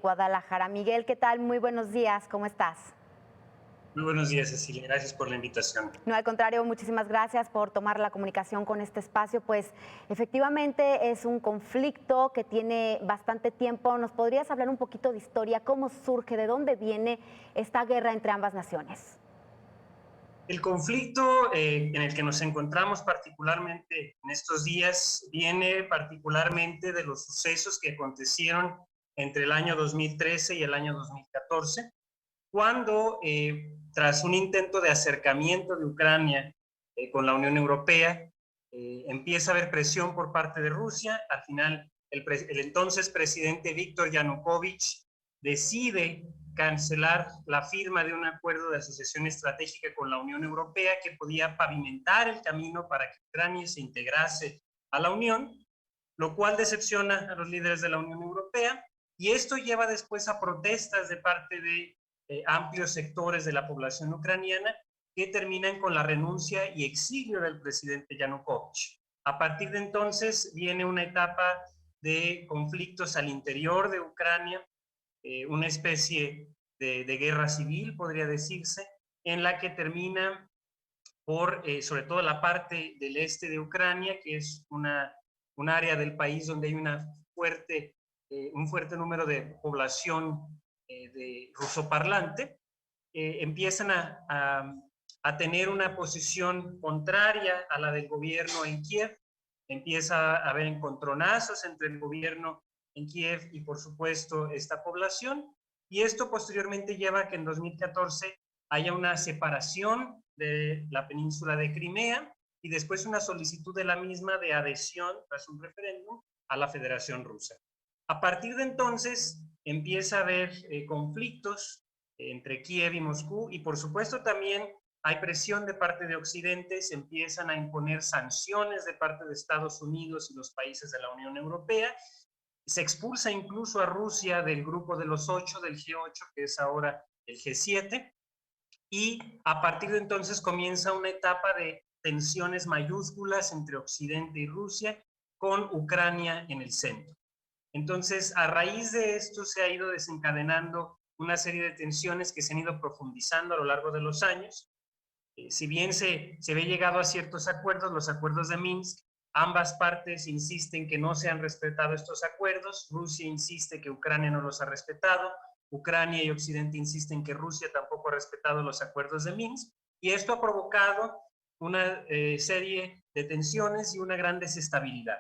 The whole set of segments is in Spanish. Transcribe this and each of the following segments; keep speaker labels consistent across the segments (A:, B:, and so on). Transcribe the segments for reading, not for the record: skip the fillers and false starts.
A: Guadalajara. Miguel, ¿qué tal? Muy buenos días, ¿cómo estás?
B: Muy buenos días, Cecilia. Gracias por la invitación.
A: No, al contrario, muchísimas gracias por tomar la comunicación con este espacio. Pues efectivamente es un conflicto que tiene bastante tiempo. ¿Nos podrías hablar un poquito de historia? ¿Cómo surge? ¿De dónde viene esta guerra entre ambas naciones?
B: El conflicto en el que nos encontramos particularmente en estos días viene particularmente de los sucesos que acontecieron entre el año 2013 y el año 2014, cuando tras un intento de acercamiento de Ucrania con la Unión Europea, empieza a haber presión por parte de Rusia. Al final, el entonces presidente Víctor Yanukovych decide cancelar la firma de un acuerdo de asociación estratégica con la Unión Europea que podía pavimentar el camino para que Ucrania se integrase a la Unión, lo cual decepciona a los líderes de la Unión Europea, y esto lleva después a protestas de parte de amplios sectores de la población ucraniana que terminan con la renuncia y exilio del presidente Yanukovych. A partir de entonces viene una etapa de conflictos al interior de Ucrania, una especie de guerra civil, podría decirse, en la que termina por, sobre todo la parte del este de Ucrania, que es un área del país donde hay un fuerte número de población de rusoparlante, empiezan a tener una posición contraria a la del gobierno en Kiev. Empieza a haber encontronazos entre el gobierno en Kiev y, por supuesto, esta población. Y esto posteriormente lleva a que en 2014 haya una separación de la península de Crimea y después una solicitud de la misma de adhesión, tras un referéndum, a la Federación Rusa. A partir de entonces empieza a haber conflictos entre Kiev y Moscú, y por supuesto también hay presión de parte de Occidente. Se empiezan a imponer sanciones de parte de Estados Unidos y los países de la Unión Europea. Se expulsa incluso a Rusia del grupo de los 8, del G8, que es ahora el G7, y a partir de entonces comienza una etapa de tensiones mayúsculas entre Occidente y Rusia, con Ucrania en el centro. Entonces, a raíz de esto se ha ido desencadenando una serie de tensiones que se han ido profundizando a lo largo de los años. Si bien se ve llegado a ciertos acuerdos, los acuerdos de Minsk, ambas partes insisten que no se han respetado estos acuerdos. Rusia insiste que Ucrania no los ha respetado. Ucrania y Occidente insisten que Rusia tampoco ha respetado los acuerdos de Minsk. Y esto ha provocado una serie de tensiones y una gran desestabilidad.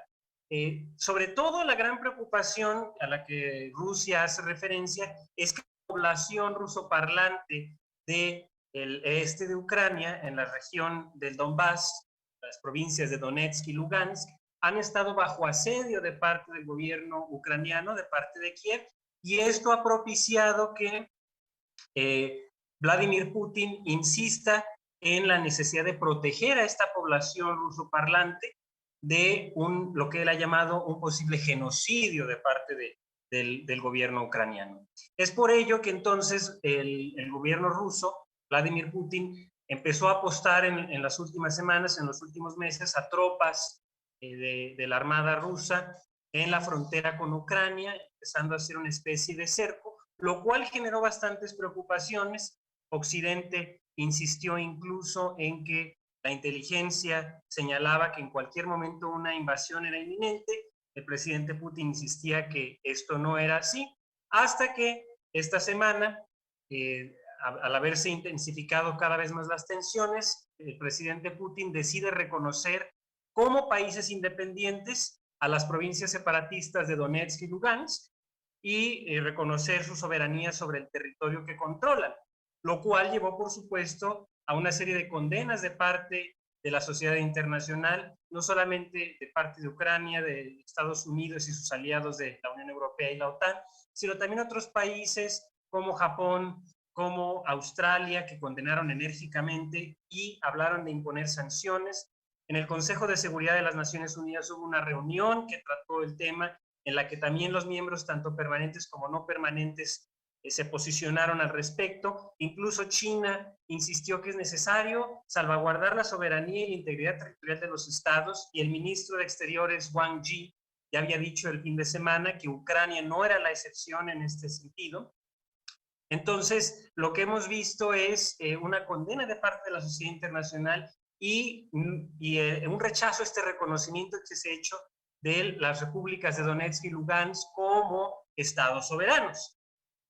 B: Sobre todo, la gran preocupación a la que Rusia hace referencia es que la población rusoparlante del este de Ucrania, en la región del Donbass, las provincias de Donetsk y Lugansk, han estado bajo asedio de parte del gobierno ucraniano, de parte de Kiev, y esto ha propiciado que Vladimir Putin insista en la necesidad de proteger a esta población rusoparlante de lo que él ha llamado un posible genocidio de parte del gobierno ucraniano. Es por ello que entonces el gobierno ruso, Vladimir Putin, empezó a apostar en las últimas semanas, en los últimos meses, a tropas de la Armada rusa en la frontera con Ucrania, empezando a hacer una especie de cerco, lo cual generó bastantes preocupaciones. Occidente insistió incluso en que la inteligencia señalaba que en cualquier momento una invasión era inminente. El presidente Putin insistía que esto no era así, hasta que esta semana, al haberse intensificado cada vez más las tensiones, el presidente Putin decide reconocer como países independientes a las provincias separatistas de Donetsk y Lugansk, y reconocer su soberanía sobre el territorio que controlan, lo cual llevó, por supuesto, a una serie de condenas de parte de la sociedad internacional, no solamente de parte de Ucrania, de Estados Unidos y sus aliados de la Unión Europea y la OTAN, sino también otros países como Japón, como Australia, que condenaron enérgicamente y hablaron de imponer sanciones. En el Consejo de Seguridad de las Naciones Unidas hubo una reunión que trató el tema, en la que también los miembros, tanto permanentes como no permanentes, se posicionaron al respecto. Incluso China insistió que es necesario salvaguardar la soberanía y la integridad territorial de los estados, y el ministro de Exteriores, Wang Yi, ya había dicho el fin de semana que Ucrania no era la excepción en este sentido. Entonces, lo que hemos visto es una condena de parte de la sociedad internacional y un rechazo a este reconocimiento que se ha hecho de las repúblicas de Donetsk y Lugansk como estados soberanos.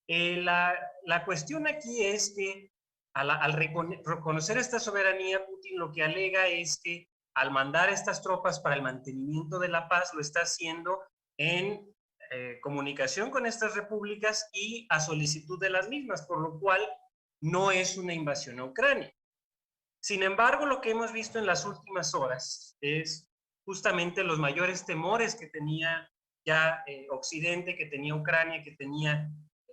B: La cuestión aquí es que al reconocer esta soberanía, Putin lo que alega es que al mandar estas tropas para el mantenimiento de la paz, lo está haciendo en comunicación con estas repúblicas y a solicitud de las mismas, por lo cual no es una invasión a Ucrania. Sin embargo, lo que hemos visto en las últimas horas es justamente los mayores temores que tenía ya Occidente, que tenía Ucrania, que tenía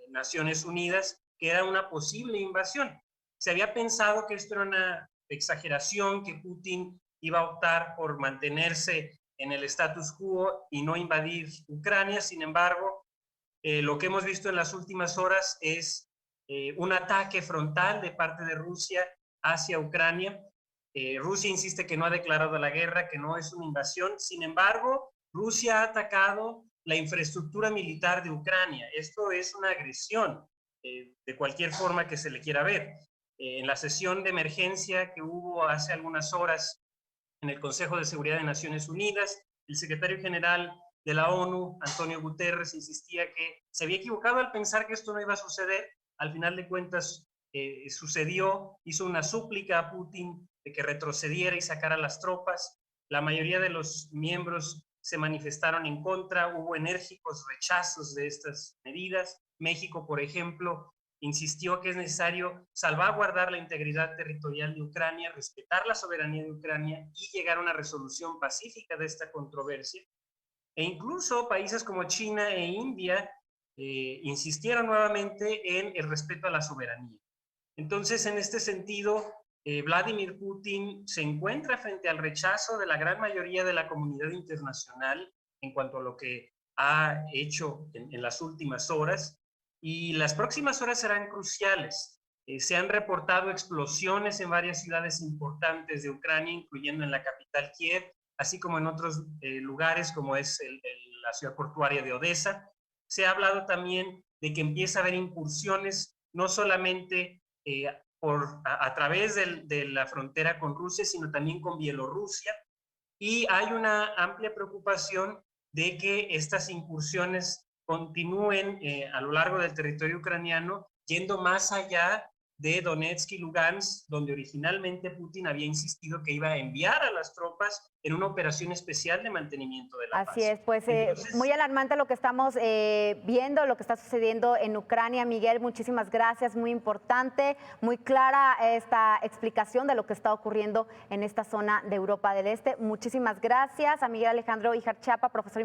B: Naciones Unidas, que era una posible invasión. Se había pensado que esto era una exageración, que Putin iba a optar por mantenerse en el status quo y no invadir Ucrania. Sin embargo, lo que hemos visto en las últimas horas es un ataque frontal de parte de Rusia hacia Ucrania. Rusia insiste que no ha declarado la guerra, que no es una invasión. Sin embargo, Rusia ha atacado la infraestructura militar de Ucrania. Esto es una agresión, de cualquier forma que se le quiera ver. En la sesión de emergencia que hubo hace algunas horas en el Consejo de Seguridad de Naciones Unidas, el secretario general de la ONU, Antonio Guterres, insistía que se había equivocado al pensar que esto no iba a suceder. Al final de cuentas, sucedió, hizo una súplica a Putin de que retrocediera y sacara las tropas. La mayoría de los miembros se manifestaron en contra, hubo enérgicos rechazos de estas medidas. México, por ejemplo, insistió que es necesario salvaguardar la integridad territorial de Ucrania, respetar la soberanía de Ucrania y llegar a una resolución pacífica de esta controversia. E incluso países como China e India insistieron nuevamente en el respeto a la soberanía. Entonces, en este sentido, Vladimir Putin se encuentra frente al rechazo de la gran mayoría de la comunidad internacional en cuanto a lo que ha hecho en las últimas horas, y las próximas horas serán cruciales. Se han reportado explosiones en varias ciudades importantes de Ucrania, incluyendo en la capital Kiev, así como en otros lugares como es la ciudad portuaria de Odessa. Se ha hablado también de que empieza a haber incursiones, no solamente a través de la frontera con Rusia, sino también con Bielorrusia, y hay una amplia preocupación de que estas incursiones continúen a lo largo del territorio ucraniano, yendo más allá de Donetsk y Lugansk, donde originalmente Putin había insistido que iba a enviar a las tropas en una operación especial de mantenimiento de la paz.
A: Así es, pues
B: Entonces,
A: muy alarmante lo que estamos viendo, lo que está sucediendo en Ucrania. Miguel, muchísimas gracias, muy importante, muy clara esta explicación de lo que está ocurriendo en esta zona de Europa del Este. Muchísimas gracias a Miguel Alejandro Ijarchapa, profesor